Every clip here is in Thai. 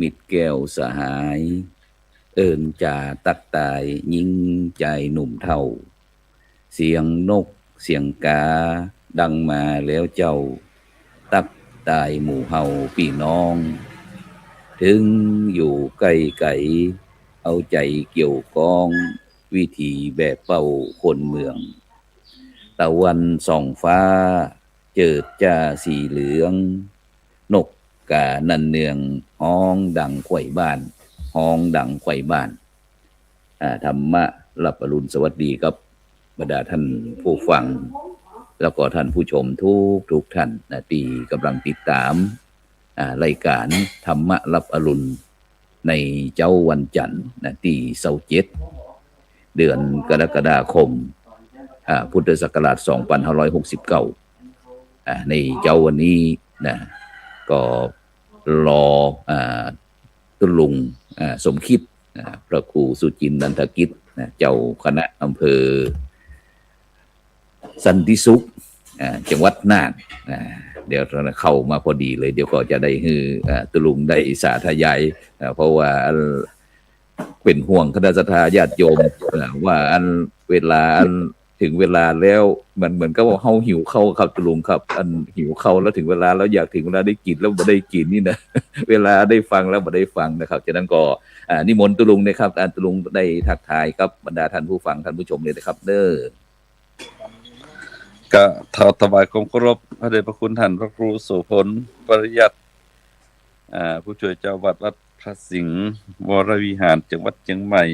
มิตรแก้วสหาย เอิญจ่าตักตายยิ่งใจหนุ่มเท่าเสียงนกเสียงกาดังมาแล้วเจ้าตักตายหมู่เฮาพี่น้องถึงอยู่ไกลไกลเอาใจเกี่ยวกองวิธีแบบเป่าคนเมืองตะวันส่องฟ้าเจิดจ้าสีเหลืองนกกานันเนืองห้องดังไขว่บ้านห้องดังไขว่บ้านธรรมะรับอรุณสวัสดีครับบรรดาท่านผู้ฟังแล้วก็ท่านผู้ชมทุกท่านนะที่กำลังติดตามรายการธรรมะรับอรุณในเจ้าวันจันทร์นะที่27เดือนกรกฎาคมพุทธศักราช2569ในเจ้าวันนี้นะก็รอตุลุงสมคิดพระครูสุจินต์นันทกิจเจ้าคณะอำเภอสันติสุขจังหวัดน่านเดี๋ยวเข้ามาพอดีเลยเดี๋ยวก็จะได้ฮือตุลุงได้สาธยายเพราะว่าเป็นห่วงคณะสัตยาติโยมว่าอันเวลาถึงเวลาแล้วมันเหมือนกับว่าเฮาหิวข้าวครับตุลุงครับอันหิวข้าวแล้วถึงเวลาแล้วอยากถึงเวลาได้กินแล้วบ่ได้กินนี่นะเวลาได้ฟังแล้วบ่ได้ฟังนะครับฉะนั้นก็นิมนต์ตุลุงนะครับตุลุงได้ทักทายครับบรรดาท่านผู้ฟังท่านผู้ชมเลยนะครับเด้อก็ถวายความเคารพพระเดชพระคุณท่านพระครูโสพลปริยัติผู้ช่วยเจ้าวัดพระสิงห์วรวิหารจังหวัดเชียงใหม่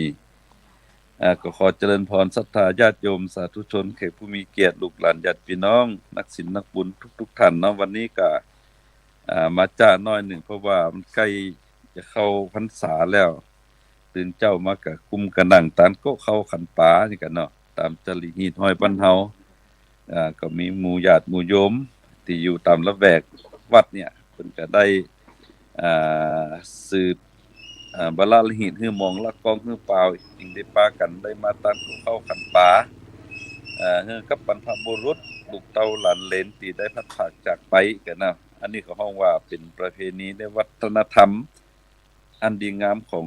ก็ขอเจริญพรศรัทธาญาติโยมสาธุชนแขกผู้มีเกียรติลูกหลานญาติพี่น้องนักศีลนักบุญทุกท่านเนาะวันนี้ก็มาจ้าน้อยหนึ่งเพราะว่ามันใกล้จะเข้าพรรษาแล้วตื่นเจ้ามาก็กุมกระนั่งตานก็เข้าขันป่านี่กันเนาะตามจริหีดห้อยบ้านเฮาก็มีหมู่ญาติหมู่โยมที่อยู่ตามละแวกวัดเนี่ยเพิ่นก็ได้สืบบรรลหิตฮือมองละกองฮือเปล่าอิงได้ปากันได้มาตามเข้าขันป่าฮือกับบรรพบุรุษลูกเต้าหลานเหลนที่ได้พัดผ่านจากไปกันนะอันนี้เขาฮ้องว่าเป็นประเพณีในวัฒนธรรมอันดีงามของ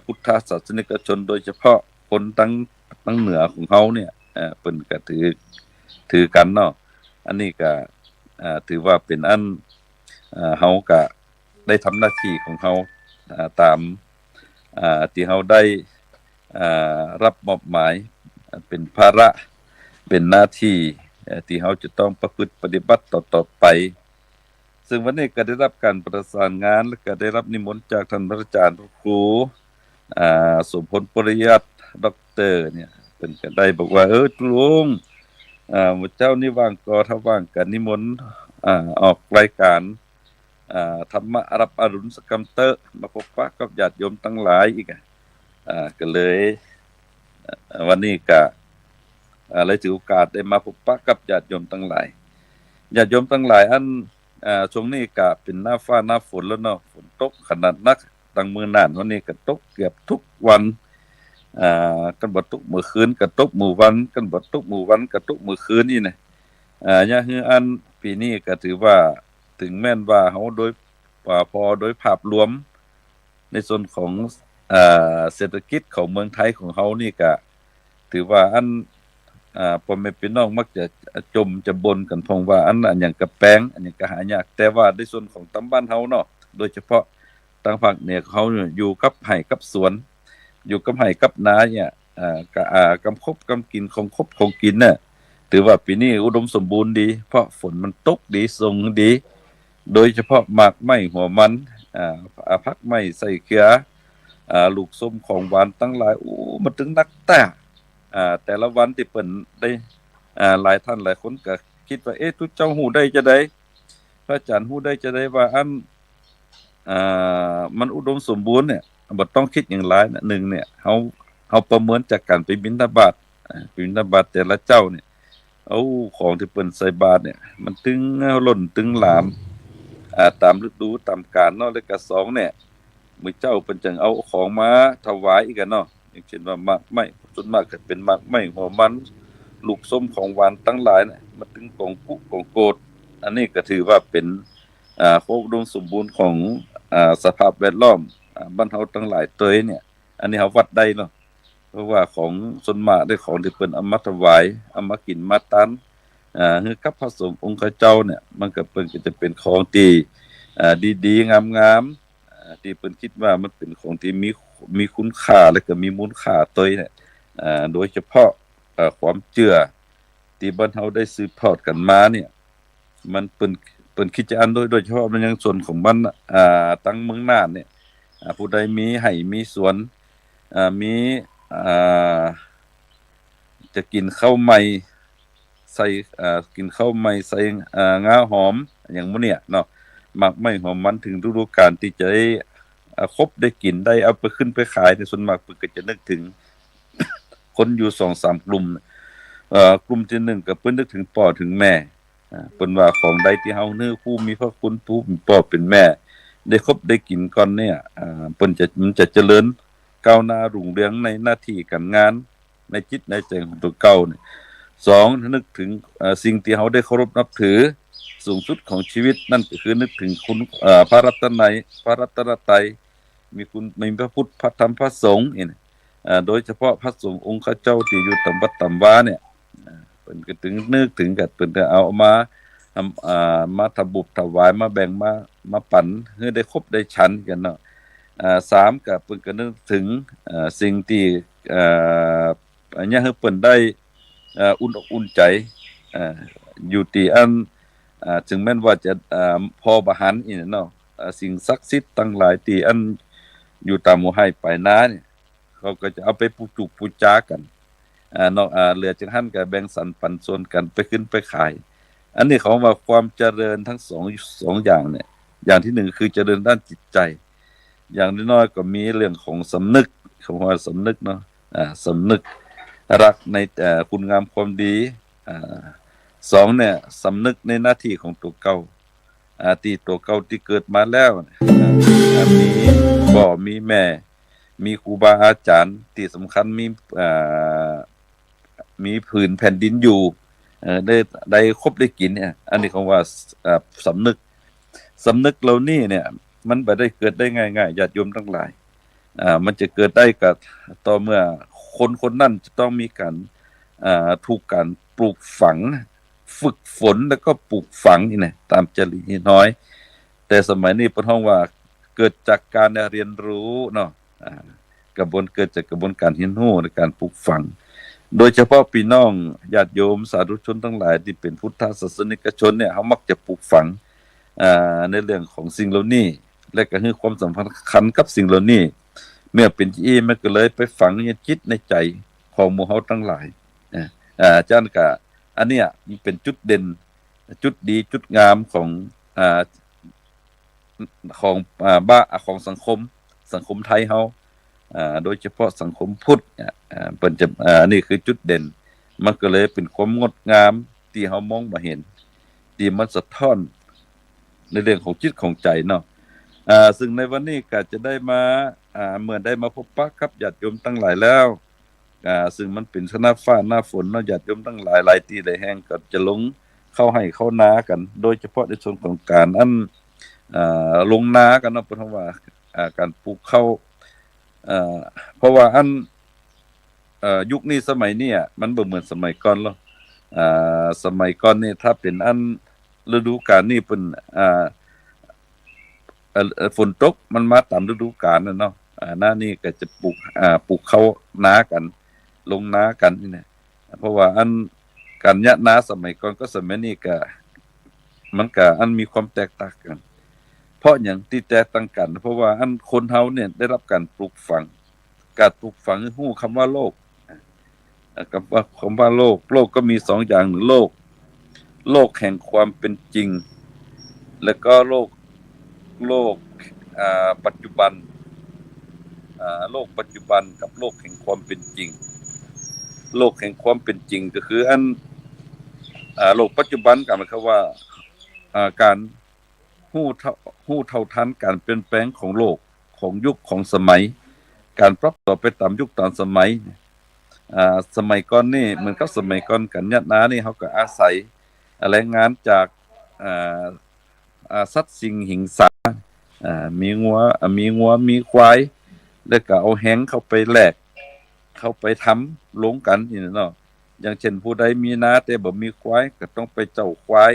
พุทธศาสนิกชนโดยเฉพาะคนตั้งเหนือของเฮาเนี่ยเพิ่นก็ถือกันเนาะอันนี้ก็ถือว่าเป็นอันเฮาก็ได้ทำหน้าที่ของเฮาตามที่เฮาได้รับมอบหมายเป็นภาระเป็นหน้าที่ที่เฮาจะต้องประพฤติปฏิบัติต่อไปซึ่งวันนี้ก็ได้รับการประสานงานและก็ได้รับนิมนต์จากท่านพระอาจารย์ครูสมพลปริยัติด็อกเตอร์เนี่ยเพิ่นก็ได้บอกว่าลุงมื้อเจ้านี่ว่างก็ถ้าว่างก็นิมนต์ออกรายการธรรมะรับอรุณสกรรมเตอร์มาพบปะกับญาติโยมทั้งหลายอีกก็เลยวันนี้ก็เลยถือโอกาสได้มาพบปะกับญาติโยมทั้งหลายญาติโยมทั้งหลายอันช่วงนี้ก็เป็นหน้าฟ้าหน้าฝนแล้วเนาะฝนตกขนาดนักตั้งมื้อนั้นวันนี้ก็ตกเกือบทุกวันกันบ่ตกมื้อคืนก็ตกมื้อวันกันบ่ตกมื้อวันก็ตกมื้อคืนนี่นะยะฮืออันปีนี้ก็ถือว่าถึงแม้นว่าเฮาโดยพอโดยภาพรวมในส่วนของเศรษฐกิจของเมืองไทยของเฮานี่ก็ถือว่าอันพ่อแม่พี่น้องมักจะบ่นกันพองว่าอันหยังก็แปลงอันหยังก็หายากแต่ว่าในส่วนของตำบ้านเฮาเนาะโดยเฉพาะทางภาคเหนือเขาอยู่กับไร่กับสวนอยู่กับไร่กับนาเนี่ยก็กำคบกำกินของคบของกินน่ะถือว่าปีนี้อุดมสมบูรณ์ดีเพราะฝนมันตกดีทรงดีโดยเฉพาะหมากไม้หัวมันผักไม้ใส่เกลือลูกส้มของหวานตั้งหลายมันถึงนักแต่ละวันที่เปิ้นได้หลายท่านหลายคนก็คิดว่าทุกเจ้าฮู้ได้จะได้พระอาจารย์ฮู้ได้จะได้ว่าอันมันอุดมสมบูรณ์เนี่ยบ่ต้องคิดอย่างหลายนะ1เนี่ยเฮาประเมินจากการไปบิณฑบาตแต่ละเจ้าเนี่ยเอาของที่เปิ้นใส่บาตรเนี่ยมันถึงล้นถึงหลามตามฤดูตามกาลเนาะแล้วก็2เนี่ยมื้อเจ้าเพิ่นจังเอาของมาถวายอีกเนาะอย่างเช่นว่าหมากไม้ส่วนมากก็เป็นหมากไม้หัวมันลูกส้มของหวานทั้งหลายน่ะมันถึงของกุของโกดอันนี้ก็ถือว่าเป็นความอุดมสมบูรณ์ของ สภาพแวดล้อมบ้านเฮาทั้งหลายเตยเนี่ยอันนี้เฮาวัดได้เนาะเพราะว่าของส่วนมากได้ของที่เพิ่นเอามาถวายเอามากินมาตันคือกับพระสงฆ์องค์เจ้าเนี่ยมันก็เพิ่นก็จะเป็นของที่ดีๆงามๆที่เพิ่นคิดว่ามันเป็นของที่มีคุณค่าและก็มีมูลค่าเตยเนี่ยโดยเฉพาะความเชื่อที่บ้านเฮาได้สืบทอดกันมาเนี่ยมันเปิ้นคิดจะอันโดยเฉพาะมันยังส่วนของบ้านตั้งเมืองน่านเนี่ยผู้ใดมีไร่มีสวนมีอ่าจะกินข้าวใหม่ใส่กินข้าวใหม่ใส่งาหอมอย่างมื้อเนี่ยเนาะหมักไม่หอมมันถึงฤดูกาลที่จะได้ครบได้กินได้เอาไปขึ้นไปขายในส่วนมากเพิ่นก็จะนึกถึงคนอยู่ 2-3 กลุ่มกลุ่มที่1ก็เพิ่นนึกถึงพ่อถึงแม่เพิ่นว่าของใดที่เฮานึกผู้มีพระคุณผู้เป็นพ่อเป็นแม่ได้ครบได้กินก่อนเนี่ยเพิ่นมันจะเจริญก้าวหน้ารุ่งเรืองในหน้าที่การงานในจิตในใจของตัวเก่าเนี่ย2นึกถึงสิ่งที่เฮาได้เคารพนับถือสูงสุดของชีวิตนั่นก็คือนึกถึงคุณพระรัตนตรัยมีพระพุทธพระธรรมพระสงฆ์นี่โดยเฉพาะพระสงฆ์องค์ข้าเจ้าที่อยู่ตามวัดตามวาเนี่ยเพิ่นก็ถึงนึกถึงก็เพิ่นก็เอามามาทำบุญถวายมาแบ่งมาปันให้ได้ครบได้ฉันกันเนาะ3ก็เพิ่นก็นึกถึงสิ่งที่อันเนี้ยให้เพิ่นได้อุ่นอกอุ่นใจอยู่ที่อันถึงแม้นว่าจะพอบ่หันอีเนาะสิ่งศักดิ์สิทธิ์ทั้งหลายที่อันอยู่ตามหมู่ให้ปลายนาเนี่ยเขาก็จะเอาไปปูจากันนอกเหลือจากนั้นก็แบ่งสรรปันส่วนกันไปขึ้นไปขายอันนี้เขาว่าความเจริญทั้งสองอย่างเนี่ยอย่างที่1คือเจริญด้านจิตใจอย่างน้อยๆก็มีเรื่องของสำนึกคำว่าสำนึกเนาะสำนึกรักในคุณงามความดี2เนี่ยสำนึกในหน้าที่ของตัวเก่าที่ตัวเก่าที่เกิดมาแล้วมีพ่อมีแม่มีครูบาอาจารย์ที่สำคัญมีผืนแผ่นดินอยู่ได้ครบได้กินเนี่ยอันนี้คำว่าสำนึกเหล่านี้เนี่ยมันบ่ได้เกิดได้ง่ายๆญาติโยมทั้งหลายมันจะเกิดได้ก็ต่อเมื่อคนนั้นจะต้องมีการถูกการปลูกฝังฝึกฝนแล้วก็ปลูกฝังนี่นะตามจริตน้อยแต่สมัยนี้เพิ่นฮ้องว่าเกิดจากการเรียนรู้เนาะเกิดจากกระบวนการเรียนรู้ในการปลูกฝังโดยเฉพาะพี่น้องญาติโยมสาธุชนทั้งหลายที่เป็นพุทธศาสนิกชนเนี่ยเขามักจะปลูกฝังในเรื่องของสิ่งเหล่านี้และก็ให้ความสำคัญกับสิ่งเหล่านี้เมื่อเป็นที่มันก็เลยไปฝังในจิตในใจของหมู่เฮาทั้งหลายอาจารย์ก็อันเนี้ยมันเป็นจุดเด่นจุดดีจุดงามของของสังคมไทยเฮาโดยเฉพาะสังคมพุทธเพิ่นจะนี่คือจุดเด่นมันก็เลยเป็นความงดงามที่เฮามองบ่เห็นที่มันสะท้อนในเรื่องของจิตของใจเนาะซึ่งในวันนี้ก็จะได้มาเมื่อได้มาพบปะกับญาติโยมทั้งหลายแล้วซึ่งมันเป็นหน้าฟ้าหน้าฝนเนาะญาติโยมทั้งหลายหลายที่หลายแห่งก็จะลงเข้าให้เข้านากันโดยเฉพาะในส่วนของการลงนากันเนาะเพราะว่าการปลูกข้าวเพราะว่ายุคนี้สมัยนี้มันบ่เหมือนสมัยก่อนแล้วสมัยก่อนนี่ถ้าเป็นฤดูกาลนี่เพิ่นฝนตกมันมาตามฤดูกาลน่ะเนาะหน้านี้ก็จะปลูกข้าวนากันลงนากันนี่นะเพราะว่าการยะนาสมัยก่อนก็สมัยนี้ก็มันก็มีความแตกต่างกันเพราะหยังที่แตกต่างกันเพราะว่าคนเฮาเนี่ยได้รับการปลูกฝังการปลูกฝังให้ฮู้คำว่าโลกกับว่าคำว่าโลกก็มี2อย่าง1โลกแห่งความเป็นจริงแล้วก็โลกปัจจุบันโลกปัจจุบันกับโลกแห่งความเป็นจริงโลกแห่งความเป็นจริงก็คือโลกปัจจุบันก็หมายความว่าการฮู้เท่าทันการเปลี่ยนแปลงของโลกของยุคของสมัยการปรับตัวไปตามยุคตามสมัยสมัยก่อนนี่เหมือนกับสมัยก่อนกันยะนานี่เขาก็อาศัยแรงงานจากสัตว์สิ่งหิงสา มีงัวมีควายแล้วก็เอาแห้งเข้าไปแลกเข้าไปทำลงกันนี่เนาะอย่างเช่นผู้ใดมีนาแต่บ่มีควายก็ต้องไปเจ้าควาย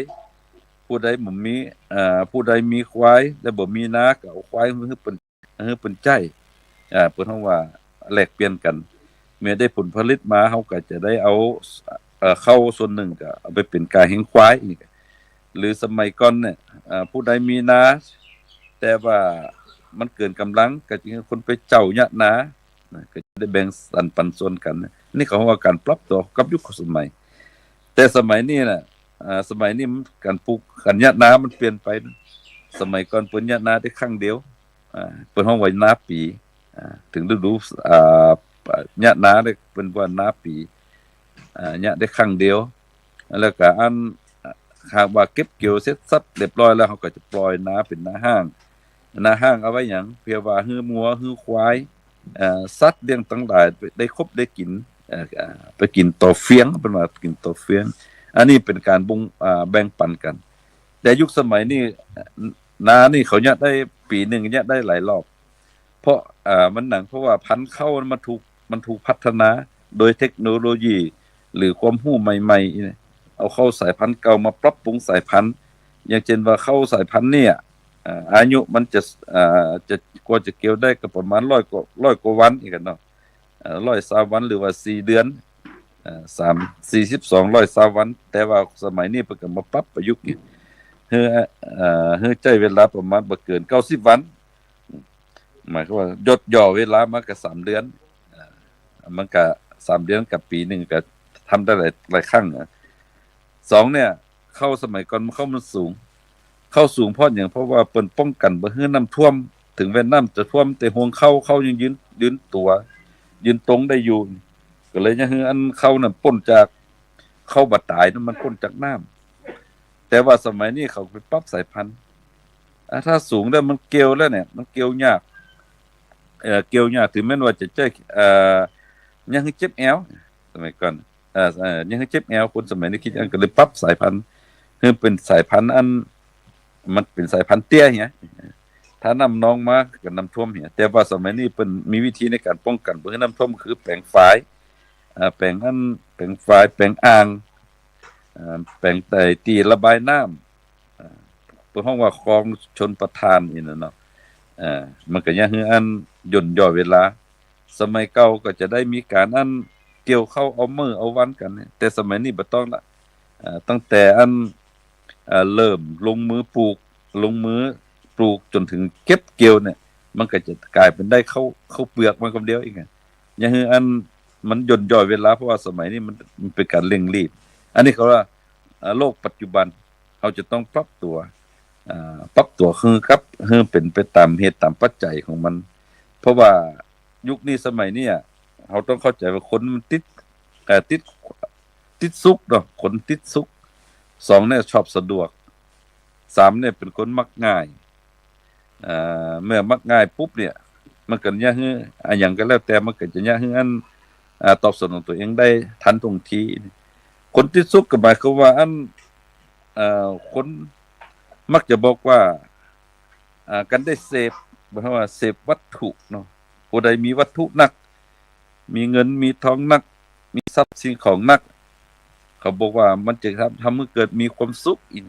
ผู้ใดบ่มีผู้ใดมีควายแต่บ่มีนาก็เอาควายมาให้เพิ่นใจเพิ่นเฮาว่าแลกเปลี่ยนกันเมื่อได้ผลผลิตมาเฮาก็จะได้เอาเข้าส่วนหนึ่งก็เอาไปเป็นกาแห่งควายอีกหรือสมัยก่อนเนี่ยผู้ใดมีนาแต่ว่ามันเกินกำลังก็จะให้คนไปเจ้ายะนาก็จะได้แบ่งสรรปันส่วนกันนี่เขาว่าการปรับตัวกับยุคสมัยแต่สมัยนี้น่ะสมัยนี้การปลูกกันยะนามันเปลี่ยนไปสมัยก่อนเปิ้นยะนาได้ครั้งเดียวเปิ้นฮ้องไว้นาปีถึงฤดูยะนาได้เปิ้นว่านาปียะได้ครั้งเดียวแล้วก็อันหากว่าเก็บเกี่ยวเสร็จสับเรียบร้อยแล้วเขาก็จะปล่อยนาเป็นนาห้างเอาไว้หยังเพื่อว่าฮื้องัวฮื้อควายสัตว์เลี้ยงทั้งหลายได้ครบได้กินไปกินต่อเฟียงเป็นว่ากินต่อเฟียงอันนี้เป็นการแบ่งปันกันแต่ยุคสมัยนี้นานี่เขาเนี่ยได้ปีนึงเนี่ยได้หลายรอบเพราะมันหนังเพราะว่าพันธุ์เข้ามันถูกพัฒนาโดยเทคโนโลยีหรือความรู้ใหม่ๆเอาเข้าสายพันธุ์เก่ามาปรับปรุงสายพันธุ์อย่างเช่นว่าเข้าสายพันธุ์เนี่ยอายุมันจะกว่าจะเกี่ยวได้ก็ประมาณ100 กว่าวันอีกกันเนาะ120 วันหรือว่า4 เดือน120 วันแต่ว่าสมัยนี้เพิ่นก็มาปรับประยุกต์นี่ให้ใช้เวลาประมาณบ่เกิน90 วันหมายความว่าย่ดย่อเวลามาก็3 เดือนมันก็3 เดือนกับปีนึงก็ทำได้หลายครั้ง2เนี่ยเข้าสมัยก่อนมันสูงเพราะหยังเพราะว่าเปิ้นป้องกันบ่ให้น้ำท่วมถึงแม้น้ำจะท่วมแต่ห่วงเข้ายังยืนตัวยืนตรงได้อยู่ก็เลยยังให้อันเข้านั่นพ้นจากเข้าบ่ตายนั่นมันพ้นจากน้ำแต่ว่าสมัยนี้เขาไปปรับสายพันธุ์ถ้าสูงแล้วมันเกี่ยวแล้วเนี่ยมันเกี่ยวยากเกี่ยวยากถึงแม้ว่าจะเจอยังให้เจ็บแอวสมัยก่อนยังให้เจ็บแอวคนสมัยนี้คิดอันก็เลยปรับสายพันธุ์คือเป็นสายพันธุ์อันมันเป็นสายพันธุ์เตี้ยเงี้ยถ้าน้ำนองมาก็น้ำท่วมเงี้ยแต่ว่าสมัยนี้เพิ่นมีวิธีในการป้องกันบ่ให้น้ำท่วมคือแปลงฝายแปลงฝายแปลงอ่างแปลงไต่ตีระบายน้ำเพิ่นฮ้องว่าคลองชลประทานนี่น่ะเนาะมันก็ยังคืออันย่นย่อเวลาสมัยเก่าก็จะได้มีการอันเกี่ยวเข้าเอามื้อเอาวันกันแต่สมัยนี้บ่ต้องละตั้งแต่อันเริ่มลงมือปลูกจนถึงเก็บเกี่ยวเนี่ยมันก็จะกลายเป็นได้เข้าเปลือกมันคำเดียวอีกอย่างคืออันมันย่นย่อเวลาเพราะว่าสมัยนี้มันเป็นการเร่งรีบอันนี้เขาว่าโลกปัจจุบันเขาจะต้องปรับตัวคือเป็นไปตามเหตุตามปัจจัยของมันเพราะว่ายุคนี้สมัยนี้เขาต้องเข้าใจว่าคนมันติดสุขเนาะคนติดสุข2เนี่ยชอบสะดวก3เนี่ยเป็นคนมักง่ายเมื่อมักง่ายปุ๊บเนี่ยมันก็ยะฮื้อหยังก็แล้วแต่มันก็จะยะฮื้ออันตอบสนองตัวเองได้ทันท่วงทีคนติดสุขก็หมายความว่าอันคนมักจะบอกว่าการได้เสพหมายความว่าเสพวัตถุเนาะผู้ใดมีวัตถุนักมีเงินมีทองนักมีทรัพย์สินของนักเขาบอกว่ามันจะทำให้เกิดมีความสุขอีก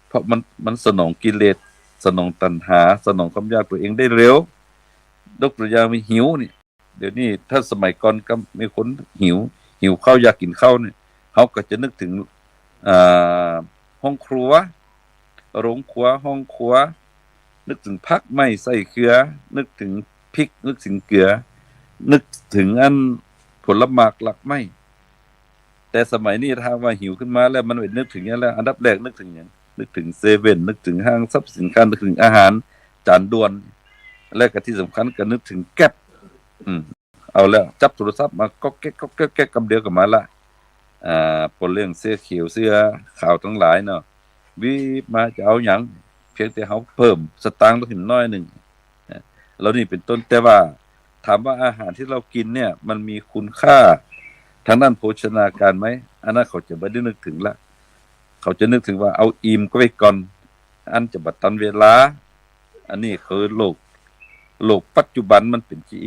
เพราะมันสนองกิเลสสนองตัณหาสนองความอยากตัวเองได้เร็วยกตัวอย่างมีหิวนี่เดี๋ยวนี้ถ้าสมัยก่อนก็มีคนหิวข้าวอยากกินข้าวเนี่ยเขาก็จะนึกถึงห้องครัวโรงครัวห้องครัวนึกถึงผักไม้ใส่เกลือนึกถึงพริกนึกถึงเกลือนึกถึงอันผลไม้หลักไม้แต่สมัยนี้ถ้าว่าหิวขึ้นมาแล้วมันนึกถึงอย่างแล้วอันดับแรกนึกถึงอย่างนึกถึงเซเว่นนึกถึงห้างสรรพสินค้านึกถึงอาหารจานด่วนและก็ที่สำคัญก็นึกถึงแก๊ปเอาแล้วจับโทรศัพท์มาก็แก๊กกำเดียวก็มาละปนเรื่องเสื้อเขียวเสื้อขาวทั้งหลายเนาะวิมาจะเอาหยังเพียงแต่เฮาเพิ่มสตางค์ลงน้อยนึงแล้วนี่เป็นต้นแต่ว่าถามว่าอาหารที่เรากินเนี่ยมันมีคุณค่าทางด้านโภชนาการไหมอันนั้นเขาจะไม่ได้นึกถึงละเขาจะนึกถึงว่าเอาอิ่มก็ไว้ก่อนอันจะบัดตันเวลา อันนี้คือโลกปัจจุบันมันเป็นจี้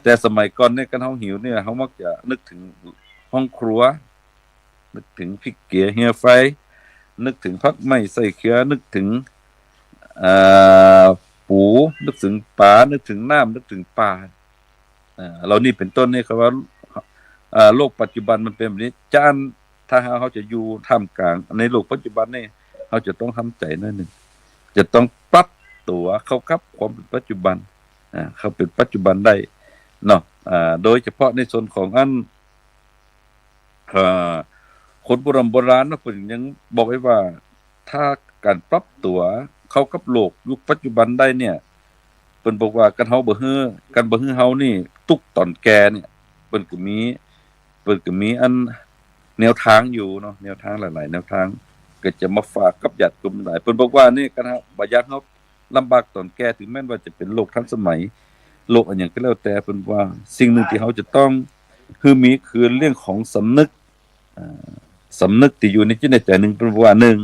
แต่สมัยก่อนเนี่ยกันเฮาหิวเนี่ยเฮามักจะนึกถึงห้องครัวนึกถึงพริกเกียเฮียไฟนึกถึงผักไม้ใส่เขือนึกถึงอ่ปูนึกถึงปลานึกถึงน้ำนึกถึงปลาเรานี่เป็นต้นนี่ครับว่าโลกปัจจุบันมันเป็นแบบนี้จานถ้าเขาจะอยู่ท่ามกลางในโลกปัจจุบันนี่เขาจะต้องทำใจหน่อยหนึ่งจะต้องปรับตัวเข้ากับความเป็นปัจจุบันเขาเป็นปัจจุบันได้เนาะโดยเฉพาะในส่วนของอันคนโบราณนะเพิ่นยังบอกไว้ว่าถ้าการปรับตัวเข้ากับโลกยุคปัจจุบันได้เนี่ยเพิ่นบอกว่ากันเฮาบ่ฮื้อเฮานี่ทุกตอนแก่เนี่ยเพิ่นก็มีอันแนวทางอยู่เนาะแนวทางหลายๆแนวทางก็จะมาฝากกับญาติกลุ่มหลายเพิ่นบอกว่านี่กันฮะบ่อยากเฮาลำบากตอนแก่ถึงแม้ว่าจะเป็นโลกทันสมัยโลกอันหยังก็แล้วแต่เพิ่นว่าสิ่งหนึ่งที่เฮาจะต้องมีคือเรื่องของสำนึกที่อยู่ในจิตในใจหนึ่งเป็นว่าหนึ่ง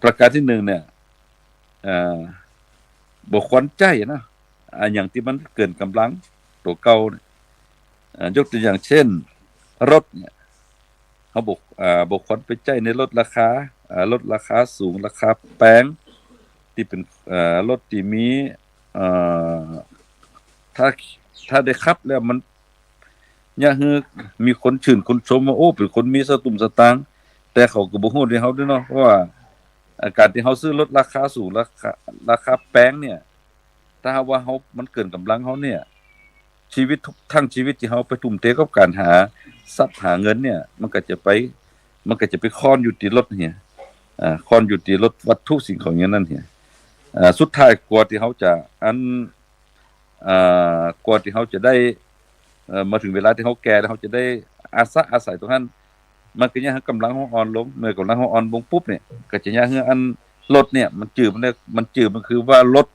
ประการที่หนึ่งเนี่ยบ่ควรใจนะอย่างที่มันเกินกำลังตัวเก่ายกตัวอย่างเช่นรถเนี่ยเขาบ่ควรไปใจในรถราคาสูงราคาแพงที่เป็นรถที่มีถ้าได้ขับแล้วมันอย่าฮือมีคนชื่นคนชมว่าโอ้เป็นคนมีสตุ้มสตางค์แต่เขาก็บ่ฮู้ด้วยเฮาด้วยเนาะเพราะว่าการที่เฮาซื้อรถราคาสูงราคาแพงเนี่ยถ้าหากว่าเฮามันเกินกำลังเฮาเนี่ยชีวิตทั้งชีวิตที่เฮาไปทุ่มเทกับการหาทรัพย์หาเงินเนี่ยมันก็จะไปค้อนอยู่ที่รถเนี่ยค้อนอยู่ที่รถวัตถุสิ่งของอย่างนั้นเนี่ยสุดท้ายกว่าที่เฮาจะกว่าที่เฮาจะได้มาถึงเวลาที่เฮาแก่แล้วเฮาจะได้อาศัยตรงนั้นมันก็ยังกำลังเฮาอ่อนลงเมื่อกำลังเฮาอ่อนลงปุ๊บเนี่ยก็จะยังอันรถเนี่ยมันจืดมันคือว่ารถ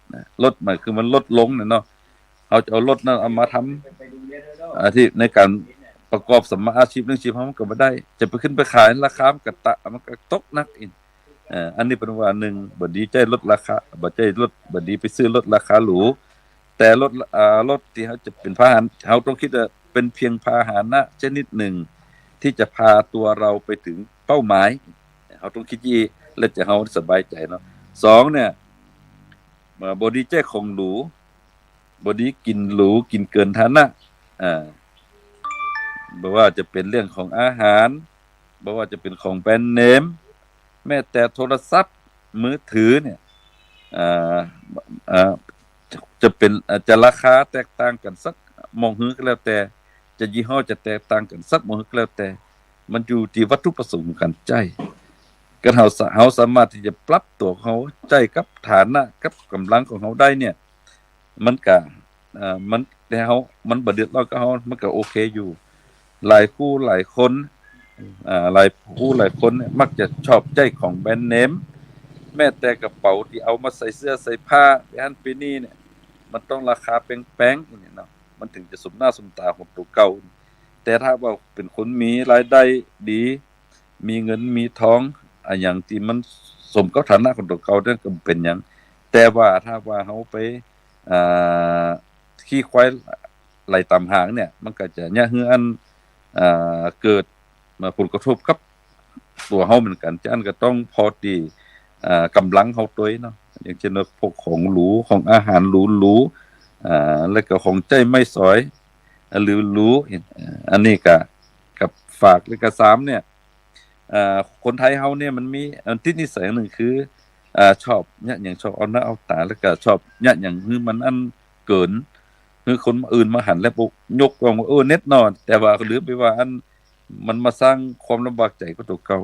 หมายคือมันลดลงเนาะเฮาจะเอารถนั้นเอามาทำที่ในการประกอบสัมมาอาชีพเรื่องชีพเฮามันก็บ่ได้จะไปขึ้นไปขายราคามันก็ตกนักอีกอันนี้เป็นว่า1บ่ดีใจลดราคาบ่ดีไปซื้อรถราคาหรูแต่รถที่เฮาจะเป็นพาหนะเฮาต้องคิดว่าเป็นเพียงพาหนะชนิดหนึ่งที่จะพาตัวเราไปถึงเป้าหมายเฮาต้องคิดยีแล้วจะเฮาสบายใจเนาะ2เนี่ยบ่ดีใจของหรูบ่ดีกินหรูกินเกินฐานะบ่ว่าจะเป็นเรื่องของอาหารบ่ว่าจะเป็นของแบรนด์เนมแม้แต่โทรศัพท์มือถือเนี่ยจะเป็นจะราคาแตกต่างกันสักมองหือก็แล้วแต่จะยี่ห้อจะแตกต่างกันสักมองหือก็แล้วแต่มันอยู่ที่วัตถุประสงค์ของการใจกันเฮาสามารถที่จะปรับตัวเขาใจกับฐานะกับกำลังของเขาได้เนี่ยมันก็มันแต่เฮามันบ่เดือดร้อนกับเฮามันก็โอเคอยู่หลายคู่หลายคนหลายคนเนี่ยมักจะชอบใจของแบรนด์เนมแม้แต่กระเป๋าที่เอามาใส่เสื้อใส่ผ้าไปหันไปนี่เนี่ยมันต้องราคาแพงๆนี่เนาะมันถึงจะสมหน้าสมตาของตัวเก่าแต่ถ้าว่าเป็นคนมีรายได้ดีมีเงินมีทองอย่างที่มันสมกับฐานะของตัวเก่านั่นก็เป็นหยังแต่ว่าถ้าว่าเฮาไปขี้ควายไหลตามหางเนี่ยมันก็จะยะฮืออันเกิดมาผลกระทบกับตัวเฮาเหมือนกันฉะนั้นก็ต้องพอดีกำลังเฮาตัวเนาะอย่างเช่นพวกของหรูของอาหารหรูๆแล้วก็ของใจไม่สอยหรือหรูอันนี้ก็กับฝากแล้วก็3เนี่ยคนไทยเฮาเนี่ยมันมีติดนิสัยนึงคือชอบยะหยังชอบเอาหน้าเอาตาแล้วก็ชอบยะหยังคือมันอันเกินคือคนอื่นมาหันแล้วยกว่าเน็ตนอนแต่ว่าลืมไปว่าอันมันมาสร้างความลำบากใจกับตัวเก่า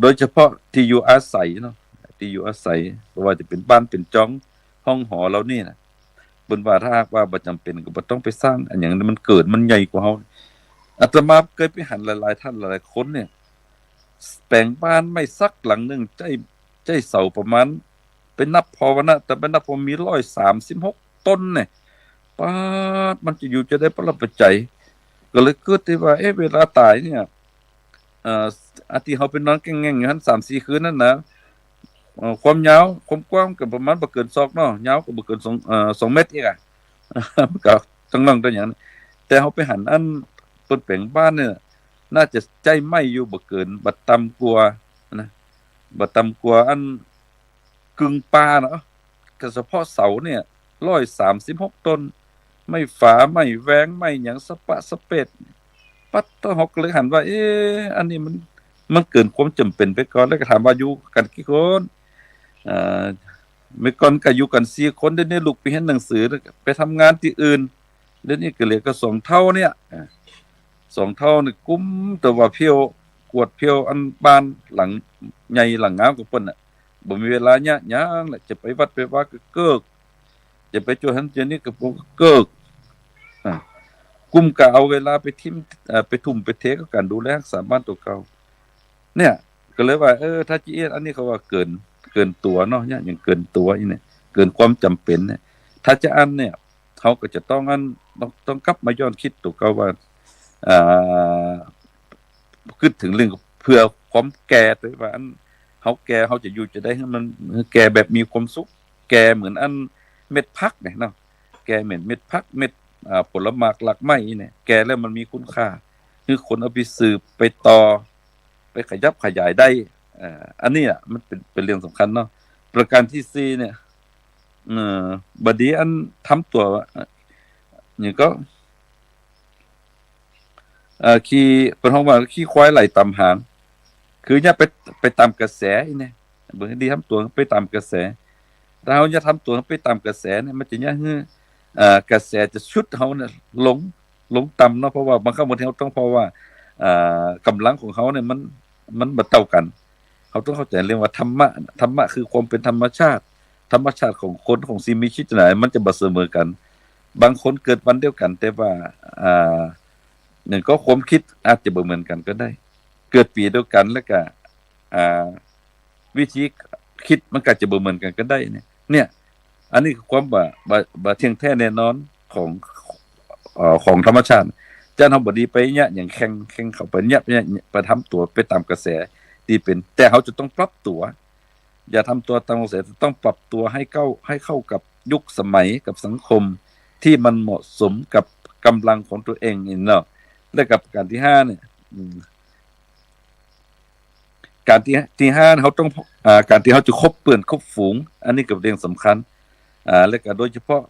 โดยเฉพาะที่อยู่อาศัยเนาะที่อยู่อาศัยบ่ว่าจะเป็นบ้านเป็นจ้องห้องหอเรานี่น่ะเพิ่นว่าถ้าหากว่าบ่จำเป็นก็บ่ต้องไปสร้างอันหยังมันเกิดมันใหญ่กว่าเฮาอาตมาเคยไปหันหลายๆท่านหลายๆคนเนี่ยแต่งบ้านไม่สักหลังนึงใจเสาประมาณเป็นนับพอวะนะแต่เป็นนับพอมี136ต้นเนี่ยป๊าดมันจะอยู่จะได้ประหลาดปัจจัยก็เลยเกิดที่ว่าเวลาตายเนี่ยที่เฮาไปนอนแง่งๆอยู่หั่น 3-4 คืนนั่นนะ ความยาวความกว้างก็ประมาณบ่เกินศอกเนาะยาวก็บ่เกิน2 เมตรอีกมันก็จังนั้นตัวอย่างนั้นแต่เฮาไปหันอันเปิ้นแปลงบ้านเนี่ยน่าจะใจไหม้อยู่บ่เกินบ่ต่ำกว่านะบ่ต่ำกว่าอันกึ่งป่าเนาะก็เฉพาะเสาเนี่ย136ต้นไม้ฝาไม้แว้งไม้หยังสะปะสะเปดปัดต้องฮอกเลยหันว่า อันนี้มันเกินความจำเป็นไปก่อนแล้วก็ถามว่าอยู่กันกี่คนอ่าเมื่อก่อนก็อยู่กัน4คนเดี๋ยวนี้ลูกไปเรียนหนังสือแล้วก็ไปทำงานที่อื่นเดี๋ยวนี้ก็เหลือก็2เท่าเนี่ย2เท่านี่กุมแต่ว่าเพียวกวดเพียวอันบ้านหลังใหญ่หลังงามของเพิ่นน่ะบ่มีเวลาเนี่ยหยังแหละจะไปวัดไปว่าก็เกิกจะไปโจหันเจนี่ก็บ่เกิกอ่ากุมก็เอาเวลาไปทิ่มไปทุ่มไปเทกับการดูแลรักษาบ้านตัวเก่าเนี่ยก็เลยว่าถ้าจีเอสอันนี้เขาว่าเกินตัวเนาะเนี่ยยังเกินตัวอีเนี่ยเกินความจำเป็นเนี่ยถ้าจะอันเนี่ยเขาก็จะต้องต้องกลับมาย้อนคิดตัวเก่าว่าอ่าคิดถึงเรื่องเพื่อความแก่ด้วยว่าอันเขาแก่เขาจะอยู่จะได้ให้มันแก่แบบมีความสุขแก่เหมือนอันเม็ดพักเนี่ยเนาะแก่เหมือนเม็ดพักเม็ดผลหมากหลักไม้เนี่ยแก่แล้วมันมีคุณค่าคือคนเอาไปสืบไปต่อไปขยับขยายได้อันนี้อ่ะมันเป็นเรื่องสำคัญเนาะประการที่4เนี่ยบัดนี้อันทำตัวนี่ก็ขี่เพิ่นฮ้องว่าขี่ควายไหลตามหางคืออย่าไปตามกระแสอีเนี่ยเบิ่งให้ดีทำตัวไปตามกระแสถ้าเฮาอย่าทำตัวไปตามกระแสเนี่ยมันจะอย่าให้กระแสจะชุดเฮาเนี่ยลงต่ำเนาะเพราะว่าบางครั้งบางทีเราต้องเพราะว่ากำลังของเขาเนี่ยมันบ่เท่ากันเขาต้องเข้าใจเรื่องว่าธรรมะคือความเป็นธรรมชาติของคนของสิ่งมีชีวิตทั้งหลายมันจะบ่เสมอกันบางคนเกิดวันเดียวกันแต่ว่าหนึ่งก็ความคิดอาจจะบ่เหมือนกันก็ได้เกิดปีเดียวกันแล้วก็วิธีคิดมันก็จะบ่เหมือนกันก็ได้เนี่ยอันนี้คือความบ่เที่ยงแท้แน่นอนของธรรมชาติจะเฮาบ่ดีไปเนี่ยอย่างแข่งเข้าไปเนี่ยไปทำตัวไปตามกระแสที่เป็นแต่เขาจะต้องปรับตัวอย่าทำตัวตามกระแสต้องปรับตัวให้เข้ากับยุคสมัยกับสังคมที่มันเหมาะสมกับกำลังของตัวเองนี่เนาะและกับการที่5เนี่ยการที่5เขาต้องการที่เขาจะคบเพื่อนคบฝูงอันนี้ก็เป็นเรื่องสำคัญและก็โดยเฉพาะ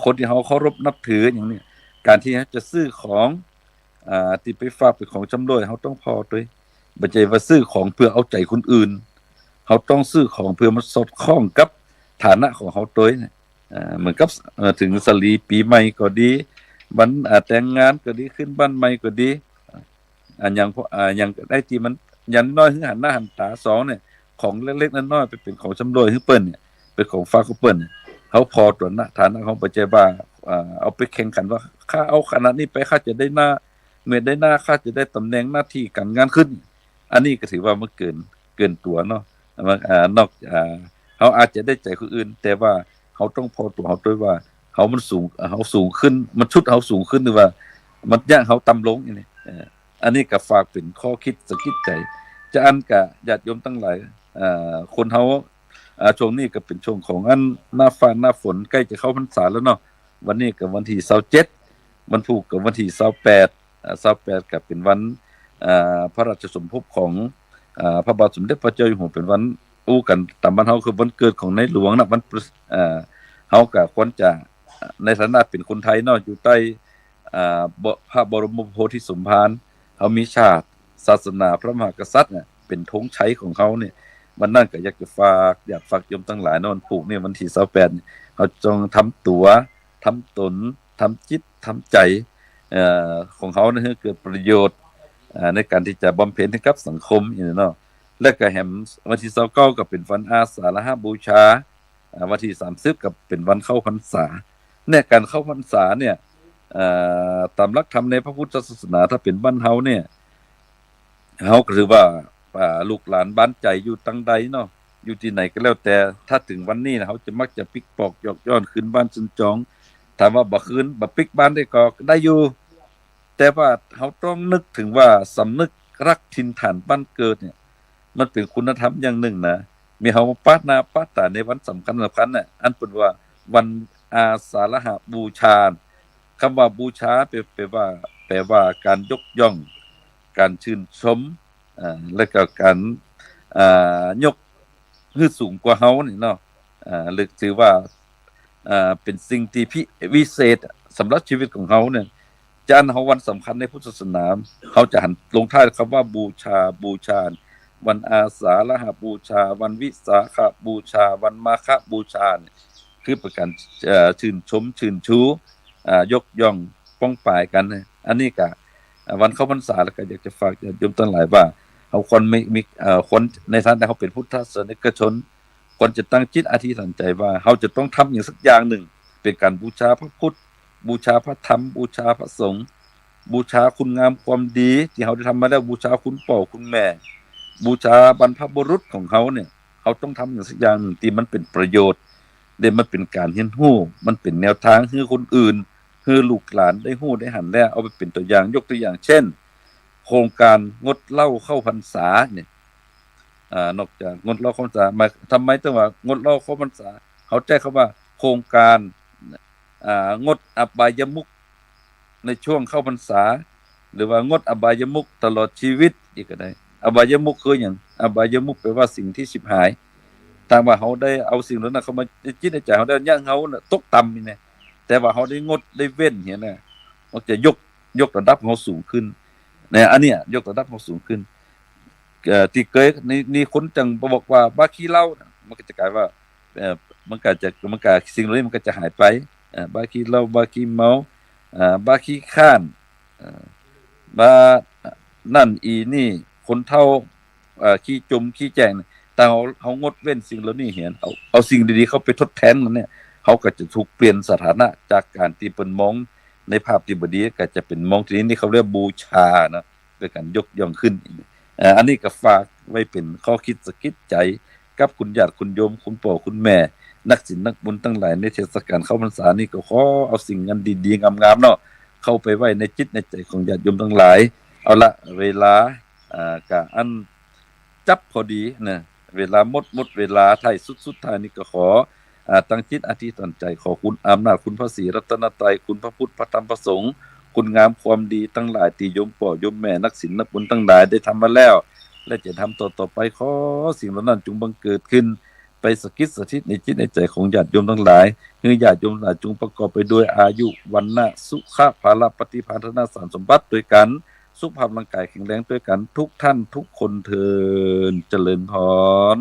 คนที่เขาเคารพนับถืออย่างนี้การที่จะซื้อของที่ไปฝากเป็นของชำร่วยเขาต้องพอด้วยบ่ใช่ว่าซื้อของเพื่อเอาใจคนอื่นเขาต้องซื้อของเพื่อมาสอดคล้องกับฐานะของเขาด้วยเหมือนกับถึงสลีปีใหม่ก็ดีวันแต่งงานก็ดีขึ้นบ้านใหม่ก็ดีอย่างได้ที่มันยันน้อยคือหันหน้าหันตา2เนี่ยของเล็กๆน้อยๆไปเป็นของชำร่วยคือเปิ้นเนี่ยเป็นของฝากของเปิ้นเขาพอตัวฐานะของบ่ใช่ว่าเอาไปแข่งขันว่าข้าเอาขนาดนี้ไปข้าจะได้หน้าเมื่อได้หน้าข้าจะได้ตำแหน่งหน้าที่การงานขึ้นอันนี้ก็ถือว่ามันเกินตัวเนาะนอกเขาอาจจะได้ใจคนอื่นแต่ว่าเขาต้องพอตัวเขาด้วยว่าเขาสูงขึ้นมันชุดเขาสูงขึ้นหรือว่ามันย่างเขาต่ำลงนี่อันนี้ก็ฝากเป็นข้อคิดสะกิดใจจะอันกะญาติโยมทั้งหลายคนเฮาช่วงนี้ก็เป็นช่วงของอันหน้าฟ้าหน้าฝนใกล้จะเข้าพรรษาแล้วเนาะวันนี้ก็วันที่27วันพุธก็วันที่28ก็เป็นวันพระราชสมภพของพระบาทสมเด็จพระเจ้าอยู่หัวเป็นวันอู้กันตามบ้านเฮาคือวันเกิดของในหลวงน่ะวันเฮาก็ควรจะในฐานะเป็นคนไทยเนาะอยู่ใต้พระบรมโพธิสมภารเฮามีชาติศาสนาพระมหากษัตริย์เนี่ยเป็นธงชัยของเขาเนี่ยวันนั้นก็อยากฝากโยมทั้งหลายเนาะวันพุธเนี่ยวันที่28เฮาจงทำตัวทำตนทำจิตทำใจของเขาเนี่ยให้เกิดประโยชน์ในการที่จะบำเพ็ญให้กับสังคมนี่เนาะและก็แหมวันที่29ก็เป็นวันอาสาฬหบูชาวันที่30ก็เป็นวันเข้าพรรษาเนี่ยการเข้าพรรษาเนี่ยตามหลักธรรมในพระพุทธศาสนาถ้าเป็นบ้านเฮาเนี่ยเฮาก็ถือว่าลูกหลานบ้านใจอยู่ตั้งใดเนาะอยู่ที่ไหนก็แล้วแต่ถ้าถึงวันนี้นะเฮาจะมักจะปิกปอกยอกย้อนขึ้นบ้านซุนจองถามว่าบ่คืนบ่ปิกบ้านได้ก็ได้อยู่แต่ว่าเฮาต้องนึกถึงว่าสำนึกรักถิ่นฐานบ้านเกิดเนี่ยมันเป็นคุณธรรมอย่างหนึ่งนะ มีเฮามาปาดหน้าปาดตาในวันสำคัญน่ะอันเปิ้นว่าวันอาสาฬหบูชาคำว่าบูชาแปลว่าการยกย่องการชื่นชมแล้วก็การยกให้สูงกว่าเฮานี่เนาะหรือถือว่าเป็นสิ่งที่วิเศษสำหรับชีวิตของเฮาเนี่ยจานเฮาวันสำคัญในพุทธศาสนาเขาจะหันลงท้ายคำว่าบูชาวันอาสาฬหบูชาวันวิสาขบูชาวันมาฆบูชาเนี่ยคือเป็นการชื่นชมชื่นชูยกย่องป้องปายกันอันนี้ก็วันเข้าพรรษาแล้วก็อยากจะฝากญาติโยมทั้งหลายว่าเขาคนมีคนในฐานะเขาเป็นพุทธศาสนิกชนควรจะตั้งจิตอธิษฐานใจว่าเขาจะต้องทำอย่างสักอย่างหนึ่งเป็นการบูชาพระพุทธบูชาพระธรรมบูชาพระสงฆ์บูชาคุณงามความดีที่เขาได้ทำมาแล้วบูชาคุณพ่อคุณแม่บูชาบรรพบุรุษของเขาเนี่ยเขาต้องทำอย่างสักอย่างหนึ่งที่มันเป็นประโยชน์มันเป็นการเรียนรู้มันเป็นแนวทางให้คนอื่นให้ลูกหลานได้รู้ได้หันแล้วเอาไปเป็นตัวอย่างยกตัวอย่างเช่นโครงการงดเหล้าเข้าพรรษาเนี่ยนอกจากงดเหล้าเข้าพรรษามาทำไมต้องว่างดเหล้าเข้าพรรษาเขาแจ้งคำว่าโครงการงดอบายมุขในช่วงเข้าพรรษาหรือว่างดอบายมุขตลอดชีวิตอีกก็ได้อบายมุขคือหยังอบายมุขแปลว่าสิ่งที่ฉิบหายถ้าว่าเฮาได้เอาสิ่งนั้นเข้ามาจิตในใจเฮาได้ย่างเฮาตกต่ำนี่แน่แต่ว่าเฮาได้งดได้เว้นเห็นน่ะมันจะยกระดับเฮาสูงขึ้นเนี่ยอันเนี้ยยกระดับเฮาสูงขึ้นที่เคยนี่คนจังบอกว่าบ้าขี้เหล้ามันก็จะกลายว่ามันก็สิ่งเหล่านี้มันก็จะหายไปบ้าขี้เหล้าบ้าขี้เมาบ้าขี้ข้านบ้านั่นอีนี่คนเฒ่าขี้จมขี้แจ้งแต่เฮางดเว้นสิ่งเหล่านี้เห็นเอาสิ่งดีๆเข้าไปทดแทนมันเนี่ยเขาก็จะถูกเปลี่ยนสถานะจากการที่เปิ้นมองในภาพที่บ่ดีก็จะเป็นมองที่นี่เขาเรียกบูชานะเป็นการยกย่องขึ้นอันนี้ก็ฝากไว้เป็นข้อคิดสะกิดใจกับคุณญาติคุณโยมคุณพ่อคุณแม่นักศีลนักบุญทั้งหลายในเทศกาลเข้าพรรษานี่ก็ขอเอาสิ่งอันดีๆงามๆเนาะเข้าไปไว้ในจิตในใจของญาติโยมทั้งหลายเอาละเวลากะอันจับพอดีนะเวลาหมดเวลาท้ายสุดท้ายนี่ก็ขอตั้งจิตอธิษฐานใจขอคุณอำนาจคุณพระศรีรัตนตรัยคุณพระพุทธพระธรรมพระสงฆ์คุณงามความดีทั้งหลายที่โยมพ่อโยมแม่นักศีลนักบุญทั้งหลายได้ทำมาแล้วและจะทำต่อไปขอสิ่งเหล่านั้นจงบังเกิดขึ้นไปสถิตในจิตในใจของญาติโยมทั้งหลายให้ญาติโยมทั้งหลายจงประกอบไปด้วยอายุวันนะสุขะภาละปฏิภาณนาสารสมบัติด้วยกันสุขภาพร่างกายแข็งแรงด้วยกันทุกท่านทุกคนเทอญเจริญพร